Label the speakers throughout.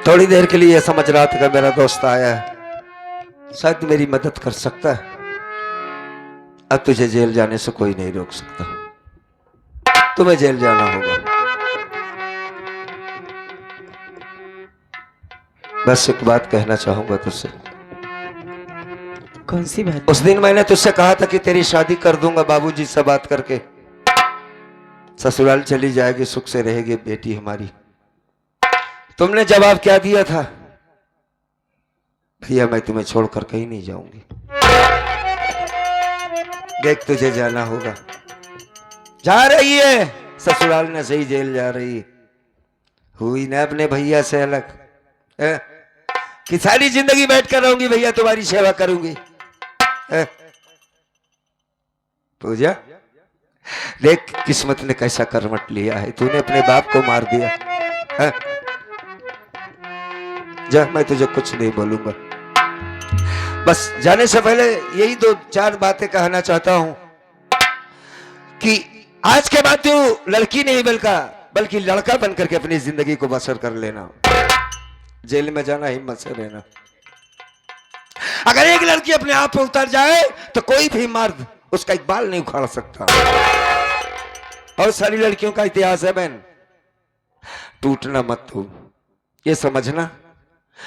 Speaker 1: थोड़ी देर के लिए यह समझ रहा था कि मेरा दोस्त आया है, शायद मेरी मदद कर सकता है। अब तुझे जेल जाने से कोई नहीं रोक सकता, तुम्हें जेल जाना होगा। बस एक बात कहना चाहूंगा तुझसे।
Speaker 2: कौन सी बात?
Speaker 1: उस दिन मैंने तुझसे कहा था कि तेरी शादी कर दूंगा बाबूजी से बात करके, ससुराल चली जाएगी, सुख से रहेगी बेटी हमारी। तुमने जवाब क्या दिया था? भैया मैं तुम्हें छोड़कर कहीं नहीं जाऊंगी। देख तुझे जाना होगा। जा रही है ससुराल न सही जेल जा रही हुई ना अपने भैया से अलग है? कि सारी जिंदगी बैठ कर रहूंगी भैया तुम्हारी सेवा करूंगी है? पूजा देख किस्मत ने कैसा करवट लिया है, तूने अपने बाप को मार दिया है? जा मैं तुझे कुछ नहीं बोलूंगा। बस जाने से पहले यही दो चार बातें कहना चाहता हूं कि आज के बाद तू लड़की नहीं बल्कि लड़का बनकर के अपनी जिंदगी को बसर कर लेना। जेल में जाना हिम्मत से रहना। अगर एक लड़की अपने आप पे उतर जाए तो कोई भी मर्द उसका एक बाल नहीं उखाड़ सकता। और सारी लड़कियों का इतिहास है बहन, टूटना मत तू। ये समझना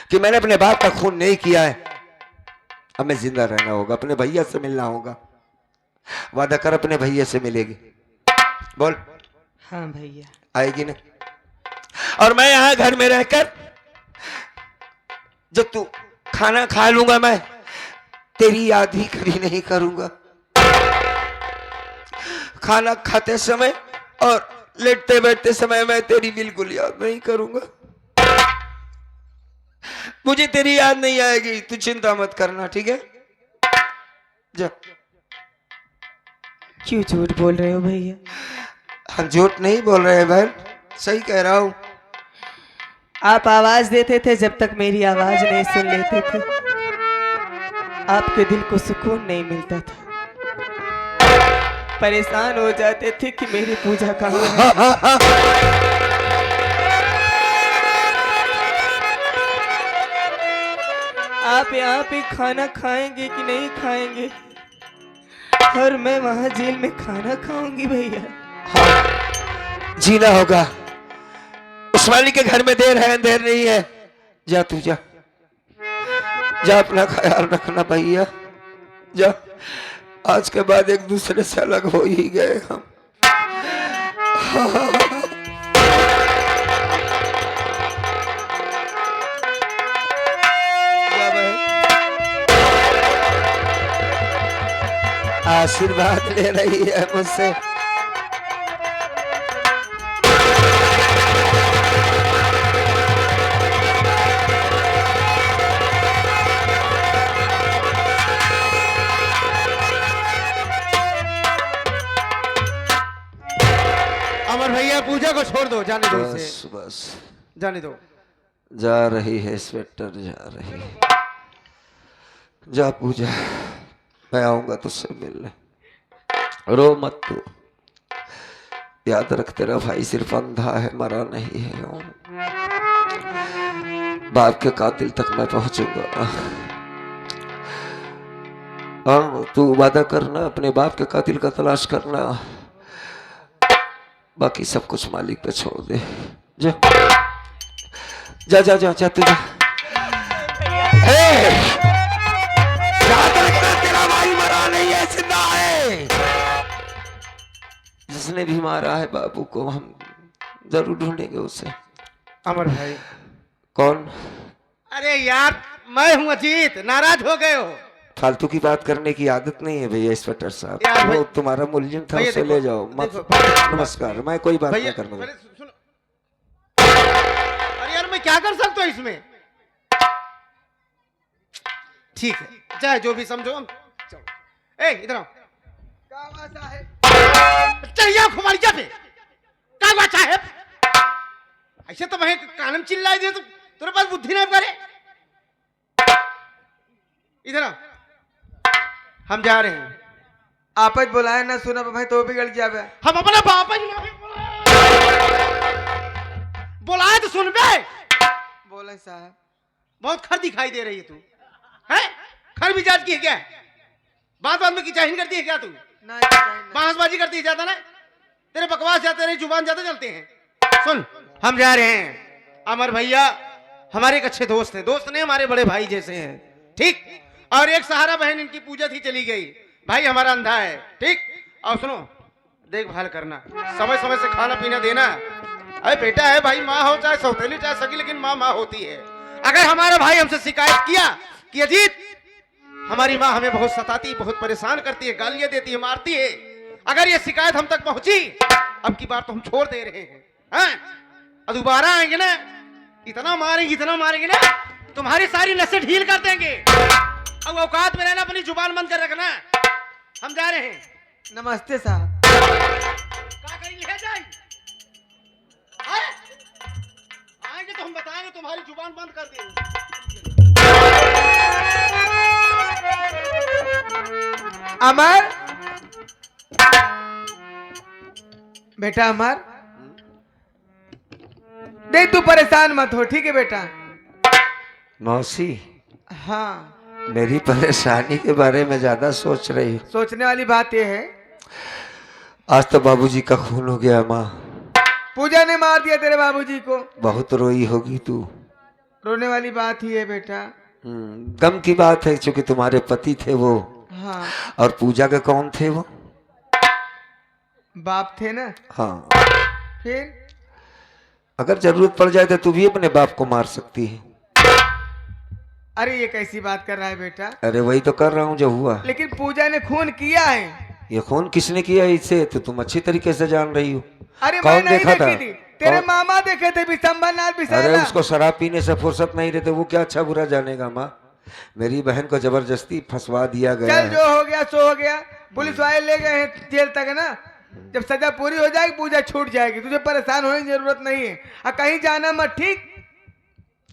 Speaker 1: कि मैंने अपने बाप का खून नहीं किया है। हमें जिंदा रहना होगा, अपने भैया से मिलना होगा। वादा कर अपने भैया से मिलेगी, बोल।
Speaker 2: हाँ भैया।
Speaker 1: आएगी ना? और मैं यहां घर में रहकर जब तू खाना खा लूंगा मैं तेरी याद ही कभी नहीं करूंगा। खाना खाते समय और लेटते बैठते समय मैं तेरी बिल्कुल याद नहीं करूंगा। मुझे तेरी याद नहीं आएगी, तू चिंता मत करना, ठीक है? जा।
Speaker 2: क्यों झूठ बोल रहे हो भैया?
Speaker 1: हम झूठ नहीं बोल रहे हैं बहन, सही कह रहा हूं।
Speaker 2: आप आवाज देते थे, जब तक मेरी आवाज नहीं सुन लेते थे आपके दिल को सुकून नहीं मिलता था। परेशान हो जाते थे कि मेरी पूजा कहाँ है। आप यहाँ पे खाना खाएंगे कि नहीं खाएंगे, और मैं वहां जेल में खाना खाऊंगी भैया।
Speaker 1: जीना होगा। उस मालिक के घर में देर है अंधेर नहीं है। जा तू जा, अपना ख्याल रखना भैया, जा। आज के बाद एक दूसरे से अलग हो ही गए हम। आशीर्वाद ले रही है मुझसे।
Speaker 3: अमर भैया पूजा को छोड़ दो, जाने दो
Speaker 1: बस
Speaker 3: इसे।
Speaker 1: बस
Speaker 3: जाने दो।
Speaker 1: जा रही है स्वेटर, जा रही है। जा पूजा, मैं आऊंगा तुझसे मिलने। रो मत तू, याद रख तेरा भाई सिर्फ अंधा है, मरा नहीं है। बाप के कातिल तक मैं पहुंचूंगा। हाँ तू वादा करना, अपने बाप के कातिल का तलाश करना, बाकी सब कुछ मालिक पे छोड़ दे। जा जा जा जा, जा तू जा। याद रखना तेरा भाई मरा नहीं है, जिंदा है। जिसने भी मारा है बाबू को हम जरूर ढूंढेंगे उसे।
Speaker 3: अमर भाई।
Speaker 1: कौन?
Speaker 3: अरे यार मैं हूँ अजीत, नाराज हो गए हो?
Speaker 1: फालतू की बात करने की आदत नहीं है भैया इंस्पेक्टर साहब।
Speaker 3: यार
Speaker 1: वो तुम्हारा मुलजिम था, उसे ले जाओ मत। नमस्कार, मैं कोई बात नहीं करना।
Speaker 3: सुनो, अरे यार मैं क्या कर सकता हूँ इसमें? ठीक है, चाहे जो भी समझो। हम ए इधर आओ। चाहिए खुमारिया पे क्या बात है? ऐसे तो मैं कानम चिल्लाई दे तो तेरे पास बुद्धि नहीं करे। इधर आओ, हम जा रहे हैं।
Speaker 2: आपस बुलाए ना सुना भाई तो बिगड़ जावे।
Speaker 3: हम अपने बाप बुलाए तो सुन बे।
Speaker 2: बोला बोले साहब।
Speaker 3: बहुत खर दिखाई दे रही है तू, है खर मिजाज की है क्या? बात बात में किचाहिन करती है क्या तू?
Speaker 2: नहीं नहीं।
Speaker 3: बांसबाजी करती है ज्यादा ना, तेरे बकवास जाते रही जुबान ज्यादा चलते हैं। सुन, हम जा रहे हैं, अमर भैया हमारे एक अच्छे दोस्त हैं, दोस्त नहीं हमारे बड़े भाई जैसे हैं, ठीक। और एक सहारा बहन इनकी पूजा थी चली गई, भाई हमारा अंधा है, ठीक। और सुनो, देखभाल करना, समय समय से खाना पीना देना। अरे बेटा है भाई, माँ हो चाहे सौतेली चाहे सगी, लेकिन माँ माँ होती है। अगर हमारा भाई हमसे शिकायत किया कि अजीत हमारी माँ हमें बहुत सताती, बहुत परेशान करती है, गालियां देती है, मारती है, अगर ये शिकायत हम तक पहुंची, अब की बार तो हम छोड़ दे रहे हैं, हाँ? और दोबारा आएंगे ना, इतना मारेंगे ना, तुम्हारी सारी नसें ढील कर देंगे। अब औकात में रहना, अपनी जुबान बंद कर रखना। हम जा रहे हैं।
Speaker 2: नमस्ते साहब।
Speaker 3: क्या करेंगे है जाए? आएंगे तो हम बताएंगे, तुम्हारी जुबान बंद कर देंगे।
Speaker 2: अमर, बेटा अमर, देख तू परेशान मत हो, ठीक है बेटा?
Speaker 1: मौसी,
Speaker 2: हाँ,
Speaker 1: मेरी परेशानी के बारे में ज्यादा सोच रही हो।
Speaker 2: सोचने वाली बात यह है,
Speaker 1: आज तो बाबूजी का खून हो गया माँ।
Speaker 2: पूजा ने मार दिया तेरे बाबूजी को।
Speaker 1: बहुत रोई होगी तू।
Speaker 2: रोने वाली बात ही है बेटा।
Speaker 1: गम की बात है, क्योंकि तुम्हारे पति थे वो।
Speaker 2: हाँ,
Speaker 1: और पूजा के कौन थे वो?
Speaker 2: बाप थे ना।
Speaker 1: हाँ,
Speaker 2: फिर
Speaker 1: अगर जरूरत पड़ जाए तो तू भी अपने बाप को मार सकती है।
Speaker 2: अरे ये कैसी बात कर रहा है बेटा?
Speaker 1: अरे वही तो कर रहा हूँ जो हुआ।
Speaker 2: लेकिन पूजा ने खून किया है।
Speaker 1: ये खून किसने किया इसे तो तुम अच्छी तरीके से जान रही हो।
Speaker 2: अरे
Speaker 1: कौन
Speaker 2: मैं नहीं
Speaker 1: देखा था?
Speaker 2: देखी थी, तेरे
Speaker 1: कौन?
Speaker 2: मामा देखे थे, विशंबरनाथ
Speaker 1: अरे
Speaker 2: विशैला।
Speaker 1: उसको शराब पीने से फुर्सत नहीं रहते, वो क्या अच्छा बुरा जानेगा माँ। मेरी बहन को जबरदस्ती फंसवा दिया गया
Speaker 2: चल
Speaker 1: है।
Speaker 2: जो हो गया सो हो गया, पुलिस वाले ले गए हैं जेल तक ना। जब सजा पूरी हो जाएगी पूजा छूट जाएगी, तुझे परेशान होने की जरूरत नहीं है। और कहीं जाना मत, ठीक?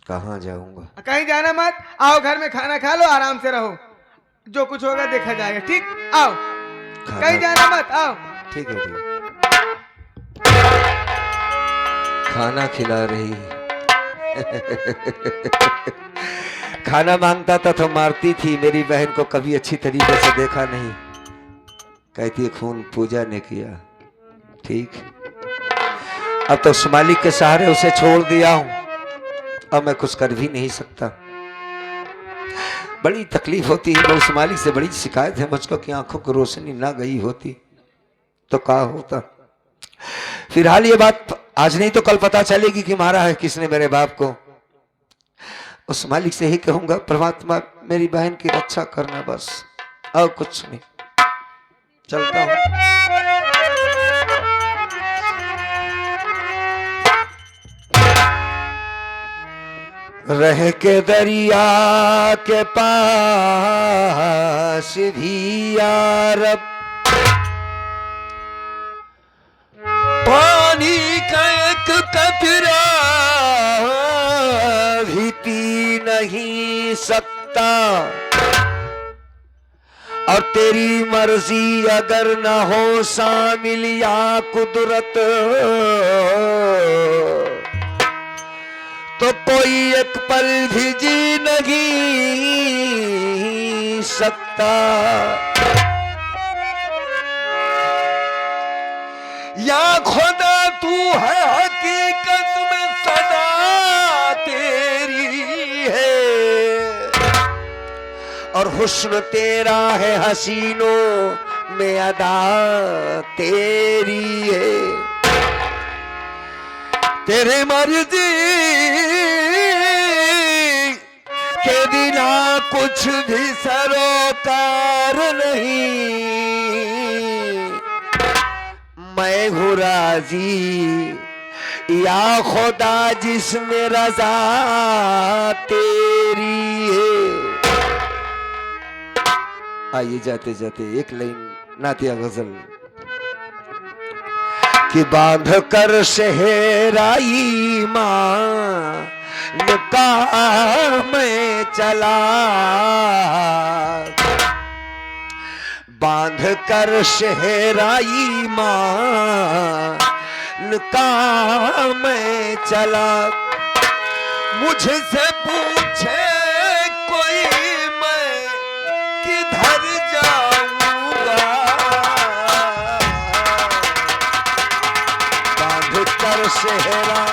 Speaker 1: कहाँ जाऊंगा?
Speaker 2: कहीं जाना मत, आओ घर में खाना खा लो, आराम से रहो, जो कुछ होगा देखा जाएगा, ठीक? आओ, कहीं जाना मत, आओ।
Speaker 1: ठीक है, ठीक है। खाना खिला रही खाना मांगता था तो मारती थी। मेरी बहन को कभी अच्छी तरीके से देखा नहीं। कहती है खून पूजा ने किया। ठीक, अब तो उस मालिक के सहारे उसे छोड़ दिया हूं, अब मैं कुछ कर भी नहीं सकता। बड़ी तकलीफ होती है। मैं उस मालिक से बड़ी शिकायत है मुझको कि आंखों की रोशनी ना गई होती तो क्या होता। फिलहाल ये बात आज नहीं तो कल पता चलेगी कि मारा है किसने मेरे बाप को। उस मालिक से ही कहूंगा, परमात्मा मेरी बहन की रक्षा करना, बस और कुछ नहीं। चलता हूं। रह के दरिया के पास भी यार पानी का एक कतरा भी पी नहीं सकता। और तेरी मर्जी अगर न हो शामिल या कुदरत, तो कोई एक पल भी जी नहीं सकता। या खुदा तू है हकीकत में सदा तेरी है, और हुस्न तेरा है हसीनों में अदा तेरी है। तेरे मर्जी के बिना कुछ भी सरोकार नहीं। मैं हूँ राजी या खुदा जिसमें रजा तेरी है। आइए जाते जाते एक लाइन नातिया गजल कि बांध कर शहराई माँ निकाह में चला, बांध कर शहराई माँ निकाह में चला। मुझसे पूछे कोई मैं किधर जाऊंगा, बांध कर सेहरा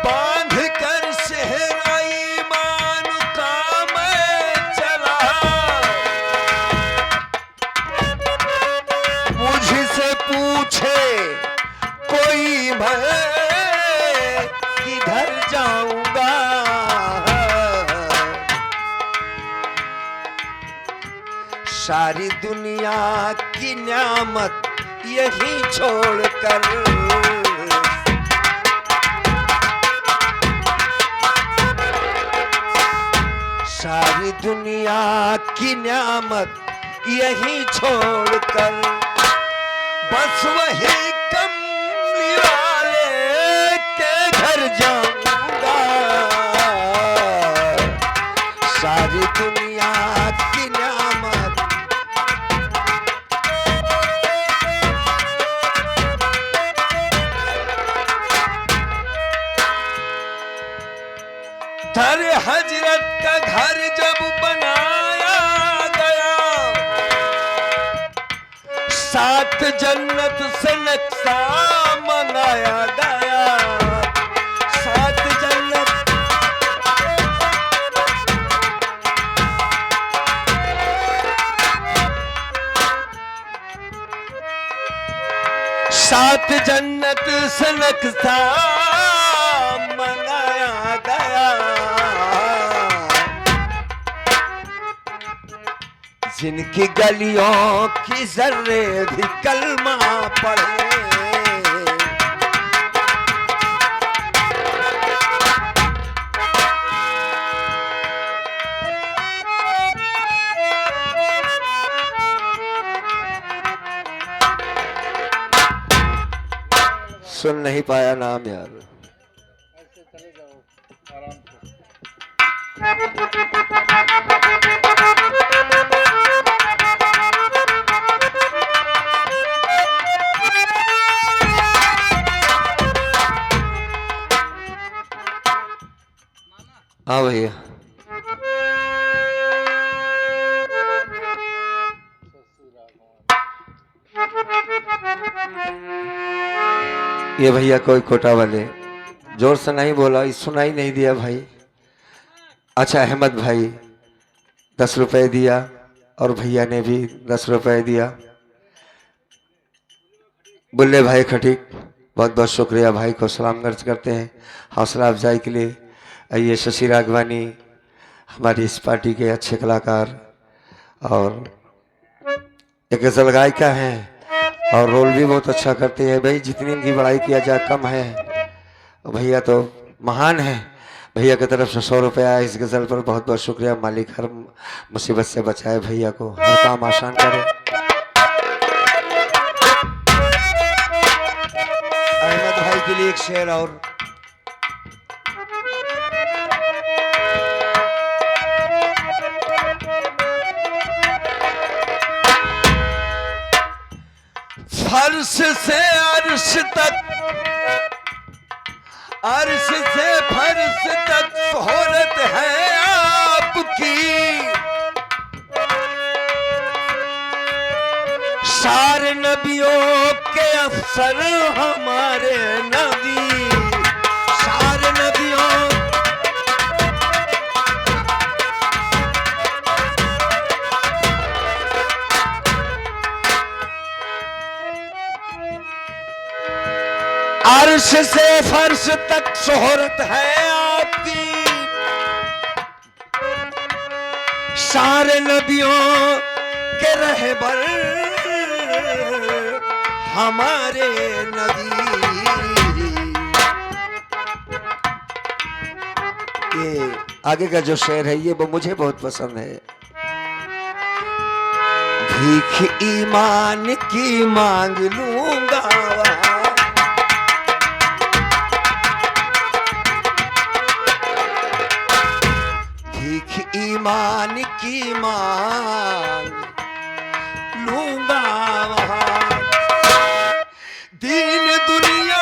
Speaker 1: बांध कर सेहरा ईमान का मैं चला, मुझसे पूछे कोई मैं किधर जाऊंगा, सारी दुनिया की न्यामत यही छोड़कर, सारी दुनिया की न्यामत यही छोड़कर, बस वही कमली वाले के घर जाऊंगा, सारी दुनिया की न्यामत दर हजरत का घर जब बनाया गया, सात जन्नत से नक्शा मंगाया गया, सात जन्नत सात जन्नत से नक्शा मंगाया गया, जिनकी गलियों की जर्रे भी कलमा पढ़े, सुन नहीं पाया नाम यार। हाँ भैया, ये भैया कोई कोटा वाले जोर से नहीं बोला, सुनाई नहीं दिया भाई। अच्छा, अहमद भाई 10 रुपए दिया और भैया ने भी 10 रुपए दिया। बुल्ले भाई खटीक, बहुत बहुत शुक्रिया भाई को सलाम अर्ज करते हैं हौसला अफजाई के लिए। ये शशि राघवानी हमारी इस पार्टी के अच्छे कलाकार और एक गजल गायिका हैं और रोल भी बहुत अच्छा करते हैं। भाई जितनी इनकी बड़ाई किया जाए कम है, भैया तो महान है। भैया की तरफ से 100 रुपया इस गजल पर, बहुत बहुत शुक्रिया। मालिक हर मुसीबत से बचाए, भैया को हर काम आसान करे। अहमद भाई के लिए एक शेर और। फर्श से अर्श तक, अर्श से फर्श तक शोहरत है आपकी, सारे नबियों के अफसर हमारे नबी, सारे नबियों अर्श से फर्श तक शोहरत है आपकी, सारे नबियों के रहबर हमारे नबी। ये आगे का जो शेर है ये वो मुझे बहुत पसंद है। भीख ईमान की मांग लूंगा, भीख ईमान की मांग लूंगा वहां दीन दुनिया